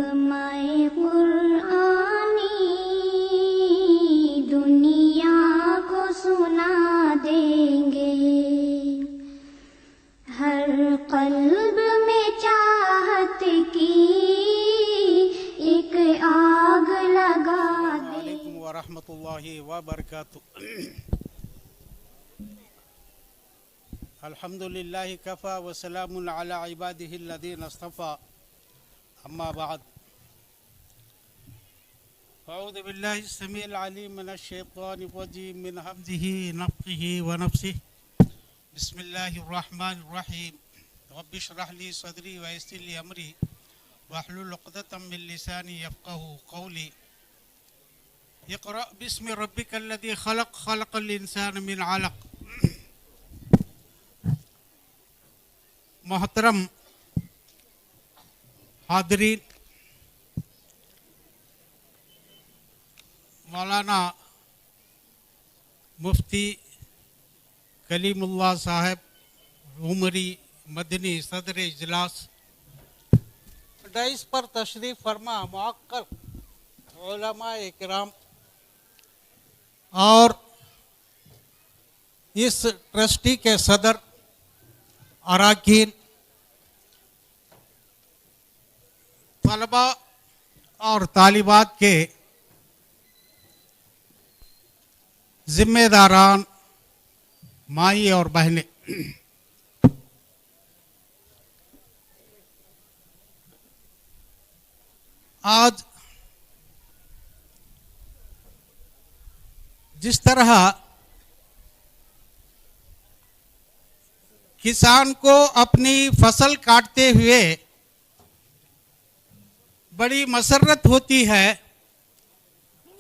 नगमाए कुरानी दुनिया को सुना देंगे। हर कल्ब में चाहत की एक आग लगा दे। वालेकुम व रहमतुल्लाहि व बरकातुहू। अल्हम्दुलिल्लाहि कफ़ा व सलामुन अला इबादिहि अल्लज़ीना इस्तफ़ा। अम्मा बाद। अऊज़ु बिल्लाहि अस्समीइल अलीम मिनश शैतानिर रजीम मिन हम्ज़िहि नफ़्ख़िहि व नफ़्सिहि। बिस्मिल्लाहिर रहमानिर रहीम। रब्बि इश्रह ली सदरी व यस्सिर ली अमरी वहलुल उक़दतम मिन लिसानी यफ़क़हू क़ौली। इक़रा बिस्मि रब्बिकल्लज़ी ख़लक़ ख़लक़ल इंसान मिन अलक़। मोहतरम हाज़रीन, मौलाना मुफ्ती कलीमुल्लाह साहब उमरी मदनी सदर इजलास, डाइस पर तशरीफ़ फरमा मुअक्कर उलमा इकराम और इस ट्रस्टी के सदर अराकीन, तलबा और तालिबात के जिम्मेदारान, माई और बहनें, आज जिस तरह किसान को अपनी फसल काटते हुए बड़ी मसरत होती है,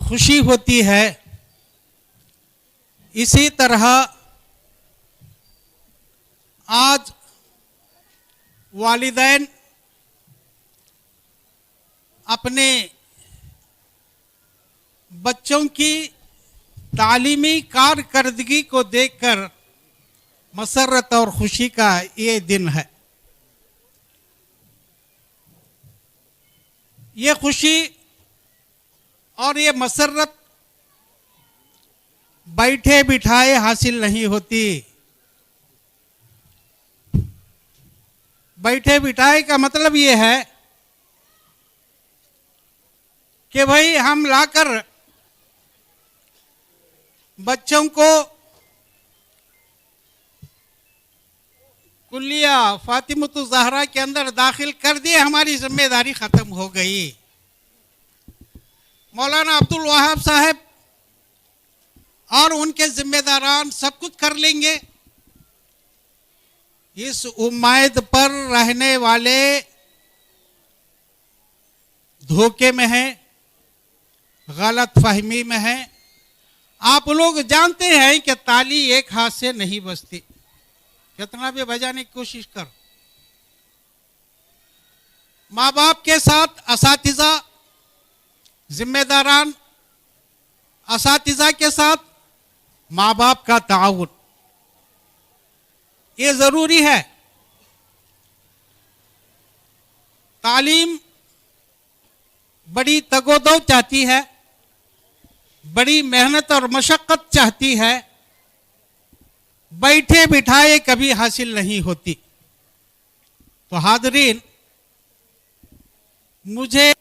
खुशी होती है, इसी तरह आज वालिदैन अपने बच्चों की तालीमी कारकर्दगी को देखकर मसरत और खुशी का ये दिन है। ये खुशी और ये मसरत बैठे बिठाए हासिल नहीं होती। बैठे बिठाए का मतलब ये है कि भाई हम लाकर बच्चों को कुल्लिया फातिमतु ज़हरा के अंदर दाखिल कर दिए, हमारी जिम्मेदारी खत्म हो गई। मौलाना अब्दुल वहाब साहब और उनके जिम्मेदारान सब कुछ कर लेंगे। इस उम्मीद पर रहने वाले धोखे में हैं, गलत फहमी में हैं। आप लोग जानते हैं कि ताली एक हाथ से नहीं बजती, कितना भी बजाने की कोशिश कर। माँ बाप के साथ असातिज़ा, जिम्मेदारान, असातिज़ा के साथ माँ बाप का ताउन, ये ज़रूरी है। तालीम बड़ी तगोदो चाहती है, बड़ी मेहनत और मशक्क़त चाहती है, बैठे बिठाए कभी हासिल नहीं होती। तो हाज़रीन, मुझे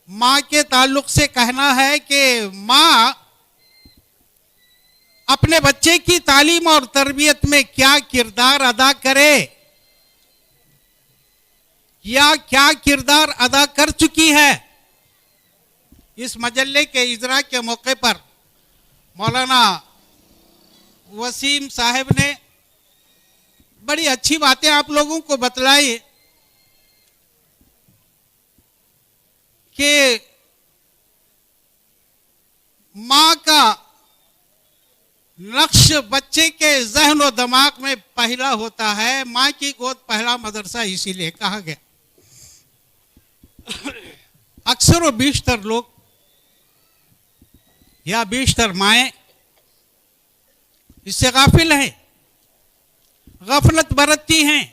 माँ के ताल्लुक से कहना है कि माँ अपने बच्चे की तालीम और तरबियत में क्या किरदार अदा करे, या क्या किरदार अदा कर चुकी है। इस मजल्ले के इजरा के मौके पर मौलाना वसीम साहब ने बड़ी अच्छी बातें आप लोगों को बतलाई कि माँ का नक्श बच्चे के जहन और दिमाग में पहला होता है। माँ की गोद पहला मदरसा इसीलिए कहा गया। अक्सर व बेशतर लोग या बेशतर माएँ इससे गाफिल हैं, गफलत बरतती हैं।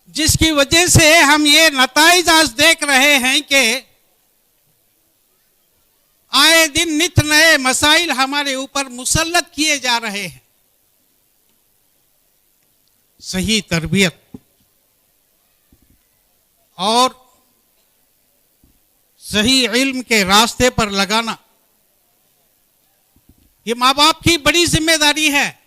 जिसकी वजह से हम ये नताइज आज देख रहे हैं कि आए दिन नित नए मसाइल हमारे ऊपर मुसल्लत किए जा रहे हैं। सही तरबियत और सही इल्म के रास्ते पर लगाना ये माँ बाप की बड़ी जिम्मेदारी है,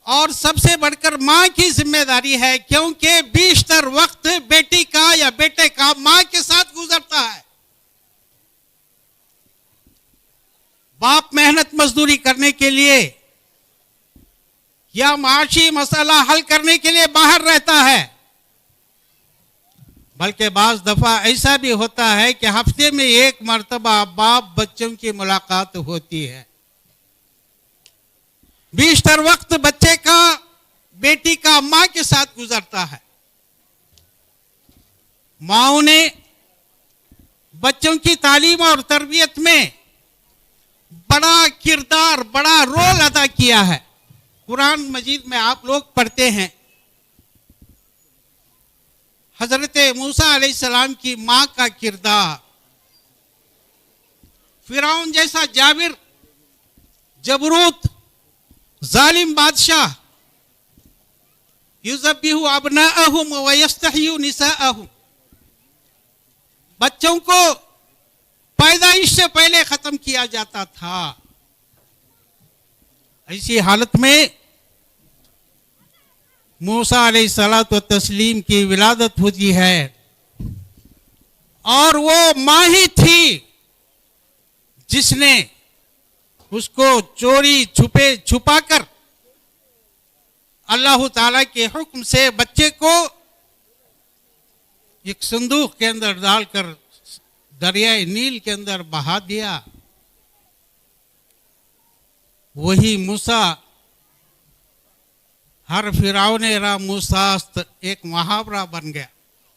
और सबसे बढ़कर माँ की जिम्मेदारी है, क्योंकि बेशतर वक्त बेटी का या बेटे का माँ के साथ गुजरता है। बाप मेहनत मजदूरी करने के लिए या माशी मसला हल करने के लिए बाहर रहता है, बल्कि बाज दफा ऐसा भी होता है कि हफ्ते में एक मर्तबा बाप बच्चों की मुलाकात होती है। बेशतर वक्त बच्चे का बेटी का मां के साथ गुजरता है। माओं ने बच्चों की तालीम और तरबियत में बड़ा किरदार, बड़ा रोल अदा किया है। कुरान मजीद में आप लोग पढ़ते हैं, हजरत मूसा अलैहिस्सलाम की मां का किरदार, फिरौन जैसा जाबिर, जबरूत, जालिम बादशाह, युज़ब्बिहु अब्नाअहुम व यस्तहयु निसाअहुम, बच्चों को पैदाइश से पहले खत्म किया जाता था। ऐसी हालत में मूसा अलैहिस्सलातु व तस्लीम की विलादत होती है, और वो मां ही थी जिसने उसको चोरी छुपाकर अल्लाह ताला के हुक्म से बच्चे को एक संदूक के अंदर डालकर दरियाए नील के अंदर बहा दिया। वही मूसा हर फिरौने रा मूसास्त एक मुहावरा बन गया।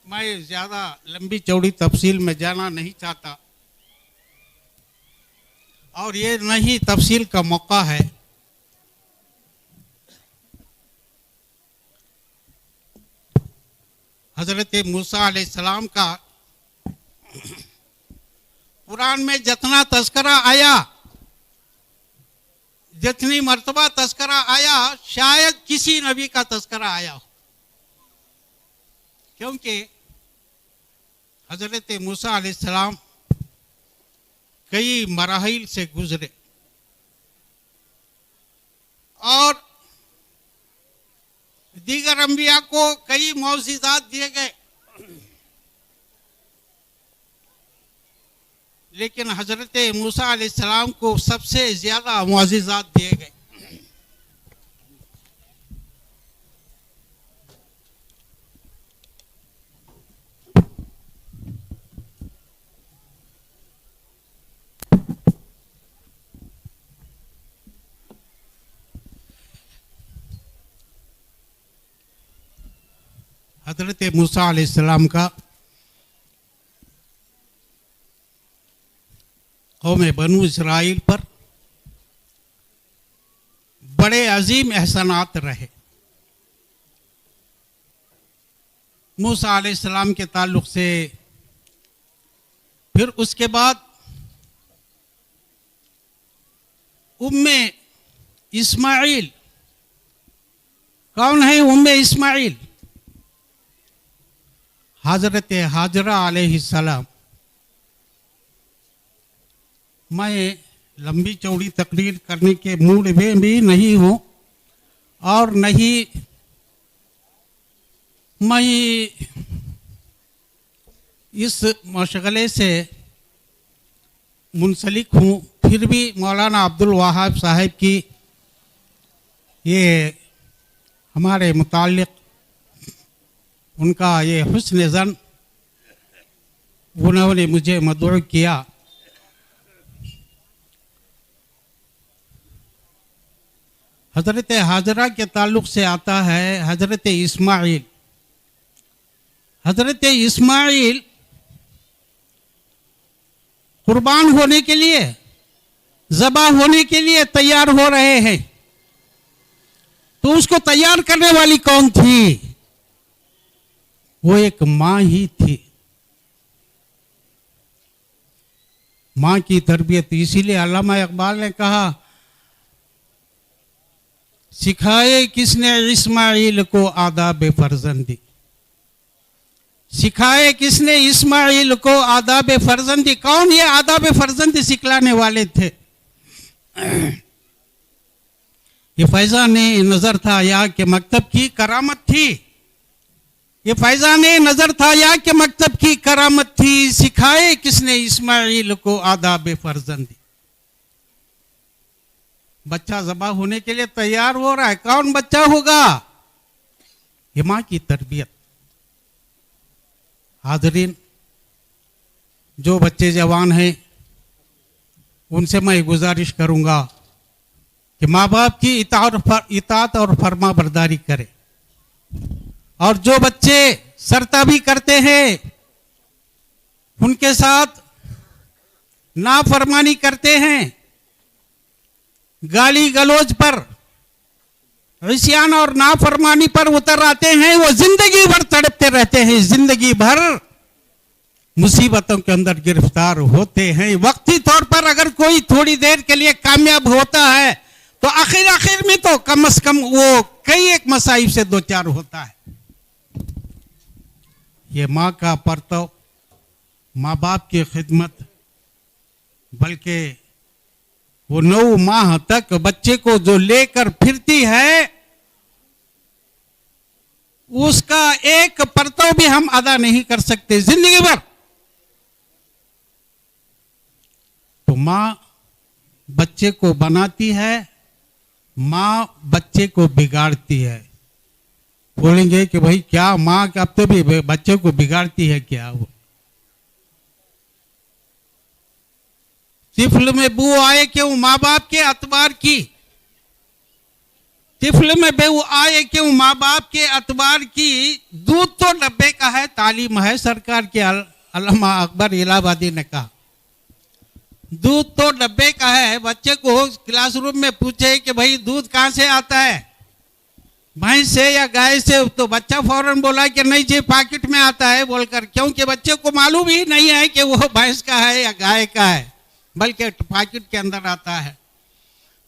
मैं ज्यादा लंबी चौड़ी तफसील में जाना नहीं चाहता, और ये नहीं तफसील का मौका है। हजरत मूसा अलैहिस्सलाम का कुरान में जितना तस्करा आया, जितनी मर्तबा तस्करा आया, शायद किसी नबी का तस्करा आया हो, क्योंकि हजरत मूसा अलैहिस्सलाम कई मराहिल से गुजरे और दीगर अंबिया को कई मौजिज़ात दिए गए, लेकिन हजरत मूसा अलैहिस्सलाम को सबसे ज्यादा मौजिज़ात दिए गए। हजरत मूसा अलैहिस्सलाम का कौम बनु इसराइल पर बड़े अजीम एहसानात रहे। मूसा अलैहिस्सलाम के ताल्लुक से, फिर उसके बाद उम्मे इस्माइल, कौन है उम्मे इस्माइल? हजरत हाजरा अलैहिस्सलाम। मैं लंबी चौड़ी तकरीर करने के मूड में भी नहीं हूं, और नहीं मैं इस मशगले से मुंसलिक हूं। फिर भी मौलाना अब्दुल वहाब साहब की ये हमारे मुताल्लिक़ उनका ये हुस्न ज़न, उन्होंने मुझे मदऊ किया। हजरत हाजरा के ताल्लुक से आता है हजरत इस्माइल। हजरत इस्माइल कुर्बान होने के लिए, ज़बा होने के लिए तैयार हो रहे हैं। तो उसको तैयार करने वाली कौन थी? वो एक मां ही थी। मां की तरबियत, इसीलिए अल्लामा इकबाल ने कहा, सिखाए किसने इस्माइल को आदाब फर्जंदी, सिखाए किसने इस्माइल को आदाब फर्जंदी। कौन ये आदाब फर्जंदी सिखलाने वाले थे? ये फैजान नजर था या के मकतब की करामत थी? ये फैजान नजर था या के मकतब की करामत थी? सिखाए किसने इस्माइल को आदाब फर्जंदी। बच्चा ज़बा होने के लिए तैयार हो रहा है, कौन बच्चा होगा? ये मां की तरबियत। हाज़रीन, जो बच्चे जवान हैं उनसे मैं गुजारिश करूंगा कि माँ बाप की इताअत और फर्मा बरदारी करें, और जो बच्चे सरताबी करते हैं उनके साथ नाफरमानी करते हैं, गाली गलौज पर, इस्यान और नाफरमानी पर उतर आते हैं, वो जिंदगी भर तड़पते रहते हैं, जिंदगी भर मुसीबतों के अंदर गिरफ्तार होते हैं। वक्ती तौर पर अगर कोई थोड़ी देर के लिए कामयाब होता है तो आखिर में तो कम से कम वो कई एक मसाइब से दो चार होता है। ये माँ का परतव, माँ बाप की खिदमत, बल्कि वो 9 माह तक बच्चे को जो लेकर फिरती है, उसका एक परतव भी हम अदा नहीं कर सकते जिंदगी भर। तो मां बच्चे को बनाती है, मां बच्चे को बिगाड़ती है। बोलेंगे कि भाई क्या मां कब तो भी बच्चे को बिगाड़ती है क्या? वो तिफल में बू आए क्यों माँ बाप के अतबार की, तिफल में बू आए क्यों माँ बाप के अतबार की। दूध तो डब्बे का है, तालीम है सरकार के। अल्लामा अकबर इलाहाबादी ने कहा, दूध तो डब्बे का है। बच्चे को क्लासरूम में पूछे कि भाई दूध कहाँ से आता है, भैंस से या गाय से, तो बच्चा फौरन बोला कि नहीं जी पैकेट में आता है बोलकर, क्योंकि बच्चे को मालूम ही नहीं है कि वो भैंस का है या गाय का है, बल्कि पैकेट के अंदर आता है।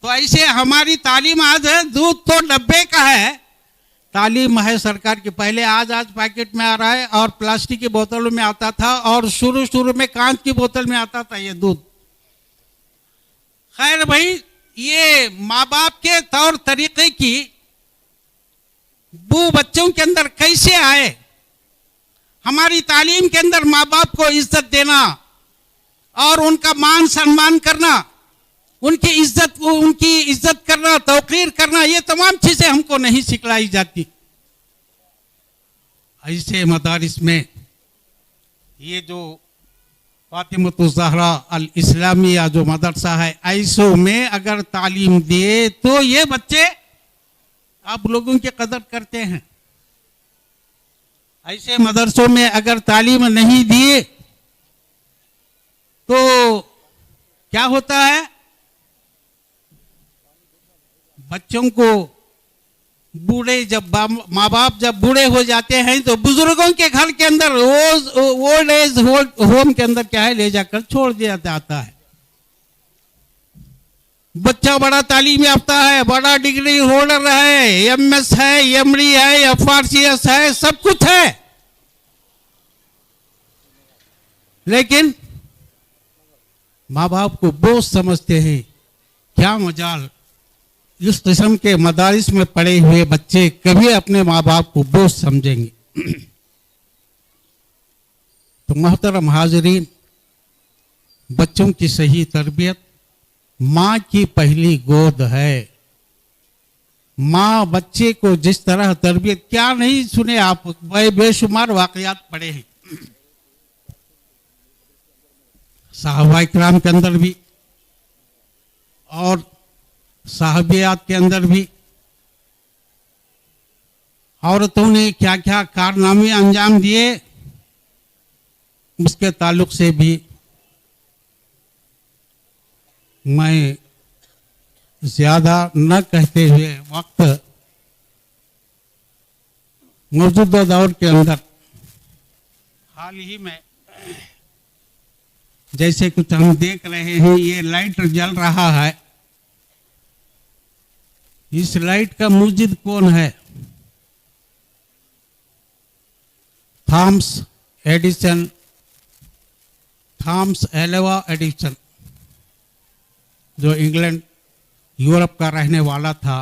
तो ऐसे हमारी तालीम आज है, दूध तो डब्बे का है, तालीम है सरकार की। पहले आज पैकेट में आ रहा है, और प्लास्टिक की बोतलों में आता था, और शुरू में कांच की बोतल में आता था ये दूध। खैर भाई, ये माँ बाप के तौर तरीके की बू बच्चों के अंदर कैसे आए? हमारी तालीम के अंदर माँ बाप को इज्जत देना और उनका मान सम्मान करना, उनकी इज्जत करना, तौकीर करना, ये तमाम चीजें हमको नहीं सिखलाई जाती। ऐसे मदारिस में ये जो फातिमतुज़ ज़हरा अल इस्लामिया जो मदरसा है, ऐसों में अगर तालीम दिए तो ये बच्चे आप लोगों की कदर करते हैं। ऐसे मदरसों में अगर तालीम नहीं दिए तो क्या होता है? बच्चों को बूढ़े जब माँ बाप जब बूढ़े हो जाते हैं तो बुजुर्गों के घर के अंदर, ओल्ड एज होम के अंदर क्या है, ले जाकर छोड़ दिया जाता है। बच्चा बड़ा तालीम याफ्ता है, बड़ा डिग्री होल्डर है, एमएस है, एमडी है, एफआरसीएस है, सब कुछ है, लेकिन माँ बाप को बोझ समझते हैं। क्या मजाल इस किस्म के मदारिस में पढ़े हुए बच्चे कभी अपने माँ बाप को बोझ समझेंगे? तो मोहतरम हाज़रीन, बच्चों की सही तरबियत माँ की पहली गोद है। माँ बच्चे को जिस तरह तरबियत, क्या नहीं सुने आप, बेशुमार वाकयात पढ़े हैं साहबा इकराम के अंदर भी और साहबियात के अंदर भी। औरतों ने क्या क्या कारनामे अंजाम दिए, उसके ताल्लुक से भी मैं ज्यादा न कहते हुए वक्त मौजूदा दौर के अंदर हाल ही में जैसे कुछ हम देख रहे हैं, ये लाइट जल रहा है। इस लाइट का मुजिद कौन है? थॉमस एल्वा एडिसन, जो इंग्लैंड यूरोप का रहने वाला था।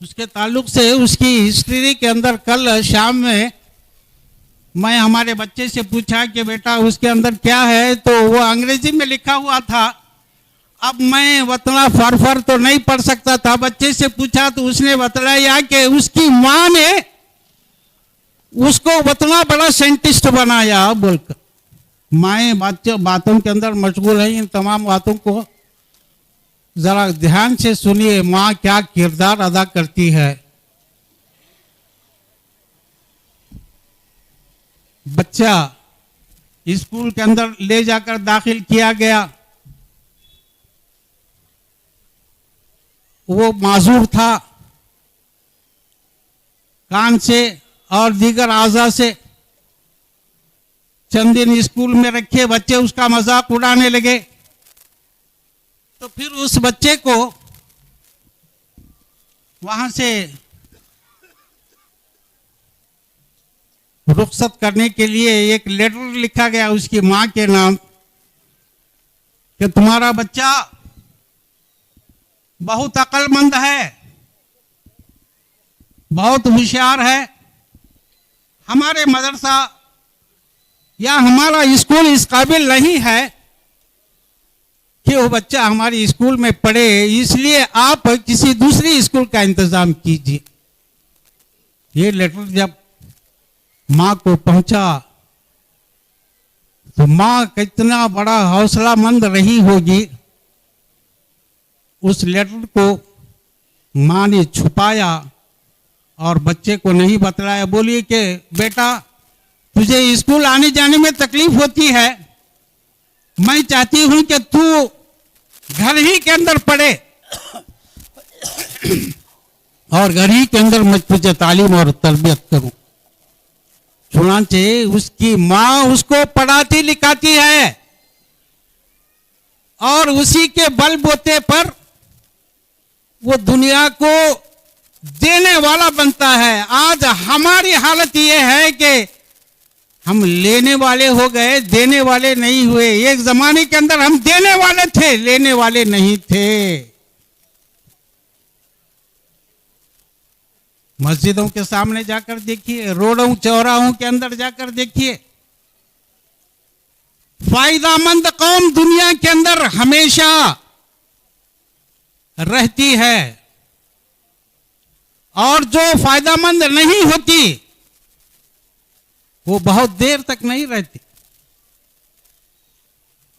उसके ताल्लुक से उसकी हिस्ट्री के अंदर कल शाम में मैं हमारे बच्चे से पूछा कि बेटा उसके अंदर क्या है, तो वो अंग्रेजी में लिखा हुआ था। अब मैं उतना फर तो नहीं पढ़ सकता था। बच्चे से पूछा तो उसने बतलाया कि उसकी माँ ने उसको उतना बड़ा साइंटिस्ट बनाया बोलकर। माएँ बातों के अंदर मशगूल है। इन तमाम बातों को जरा ध्यान से सुनिए, माँ क्या किरदार अदा करती है। बच्चा स्कूल के अंदर ले जाकर दाखिल किया गया। वो माजूर था, कान से और दीगर आज़ा से। चंद दिन स्कूल में रखे, बच्चे उसका मजाक उड़ाने लगे। तो फिर उस बच्चे को वहां से रुखसत करने के लिए एक लेटर लिखा गया उसकी मां के नाम कि तुम्हारा बच्चा बहुत अक्लमंद है, बहुत होशियार है। हमारे मदरसा या हमारा स्कूल इस काबिल नहीं है कि वो बच्चा हमारे स्कूल में पढ़े, इसलिए आप किसी दूसरी स्कूल का इंतजाम कीजिए। ये लेटर जब माँ को पहुंचा तो माँ कितना बड़ा हौसलामंद रही होगी। उस लेटर को माँ ने छुपाया और बच्चे को नहीं बतलाया। बोलिए कि बेटा तुझे स्कूल आने जाने में तकलीफ होती है, मैं चाहती हूं कि तू घर ही के अंदर पढ़े और घर ही के अंदर मैं तुझे तालीम और तरबियत करूं। सुना चाहिए, उसकी माँ उसको पढ़ाती लिखाती है और उसी के बलबूते पर वो दुनिया को देने वाला बनता है। आज हमारी हालत ये है कि हम लेने वाले हो गए, देने वाले नहीं हुए। एक जमाने के अंदर हम देने वाले थे, लेने वाले नहीं थे। मस्जिदों के सामने जाकर देखिए, रोडों चौराहों के अंदर जाकर देखिए, फायदामंद कौम दुनिया के अंदर हमेशा रहती है और जो फायदामंद नहीं होती वो बहुत देर तक नहीं रहती।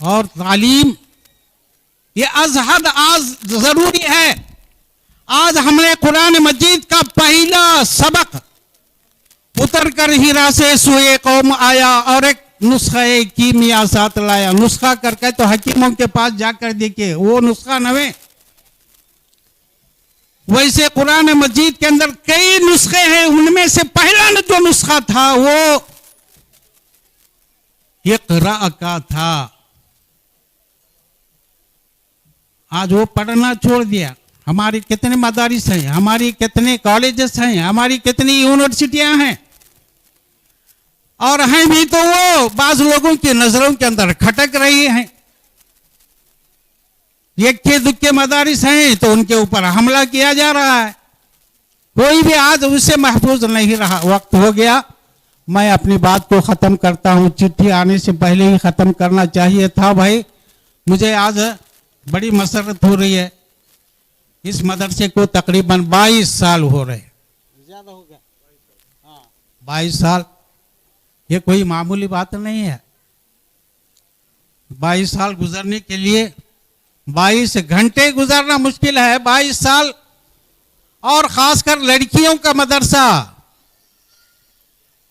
और तालीम ये अज़हद आज जरूरी है। आज हमने कुरान मजीद का पहला सबक उतर कर हीरा से सुए कौम आया और एक नुस्खा कीमिया साथ लाया। नुस्खा करके तो हकीमों के पास जाकर देखिए, वो नुस्खा नवे। वैसे कुरान मजीद के अंदर कई नुस्खे हैं, उनमें से पहला जो नुस्खा था वो इक़रा का था। आज वो पढ़ना छोड़ दिया। हमारी कितने मदारिस हैं, हमारी कितने कॉलेजेस हैं, हमारी कितनी यूनिवर्सिटियां हैं, और हैं भी तो वो बाज लोगों की नजरों के अंदर खटक रही हैं। इक्के दुक्के मदारिस हैं तो उनके ऊपर हमला किया जा रहा है। कोई भी आज उससे महफूज नहीं रहा। वक्त हो गया, मैं अपनी बात को ख़त्म करता हूँ। चिट्ठी आने से पहले ही ख़त्म करना चाहिए था भाई। मुझे आज बड़ी मसरत हो रही है। इस मदरसे को तकरीबन 22 साल हो रहे, ज़्यादा हो गया। हाँ, 22 साल, ये कोई मामूली बात नहीं है। 22 साल गुजरने के लिए 22 घंटे गुजरना मुश्किल है। 22 साल, और ख़ासकर लड़कियों का मदरसा।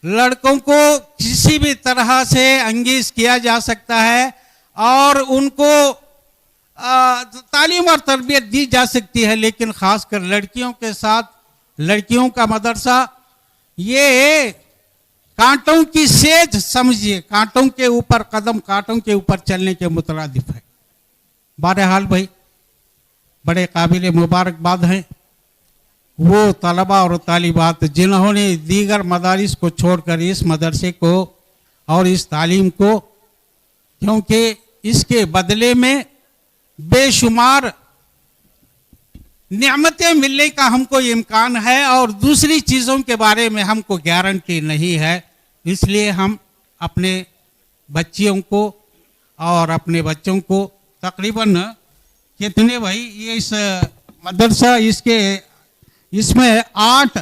लड़कों को किसी भी तरह से अंगेज किया जा सकता है और उनको तालीम और तरबियत दी जा सकती है, लेकिन खासकर लड़कियों के साथ लड़कियों का मदरसा, ये कांटों की सेज समझिए, कांटों के ऊपर कदम, कांटों के ऊपर चलने के मुतरादिफ है। बहरहाल भाई बड़े काबिल मुबारकबाद हैं वो तलबा और तालिबात जिन्होंने दीगर मदारिस को छोड़कर इस मदरसे को और इस तालीम को, क्योंकि इसके बदले में बेशुमार नियामतें मिलने का हमको इम्कान है और दूसरी चीज़ों के बारे में हमको गारंटी नहीं है। इसलिए हम अपने बच्चियों को और अपने बच्चों को तकरीबन कितने भाई ये इस मदरसा इसमें 8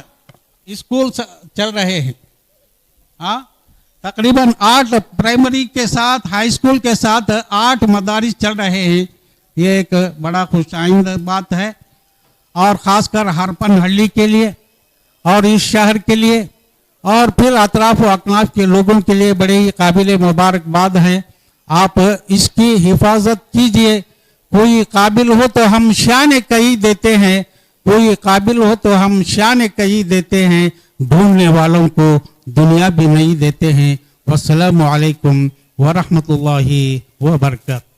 स्कूल चल रहे हैं। हाँ, तकरीबन 8 प्राइमरी के साथ हाई स्कूल के साथ 8 मदारिस चल रहे हैं। ये एक बड़ा खुशाइंद बात है और ख़ासकर हरपन हल्ली के लिए और इस शहर के लिए और फिर अतराफ व अकनाफ के लोगों के लिए बड़े ही काबिल मुबारकबाद हैं। आप इसकी हिफाजत कीजिए। कोई काबिल हो तो हम शान कही देते हैं, कोई काबिल हो तो हम शान कही देते हैं, ढूंढने वालों को दुनिया भी नहीं देते हैं। वस्सलामु अलैकुम व रहमतुल्लाहि व बरकातहू।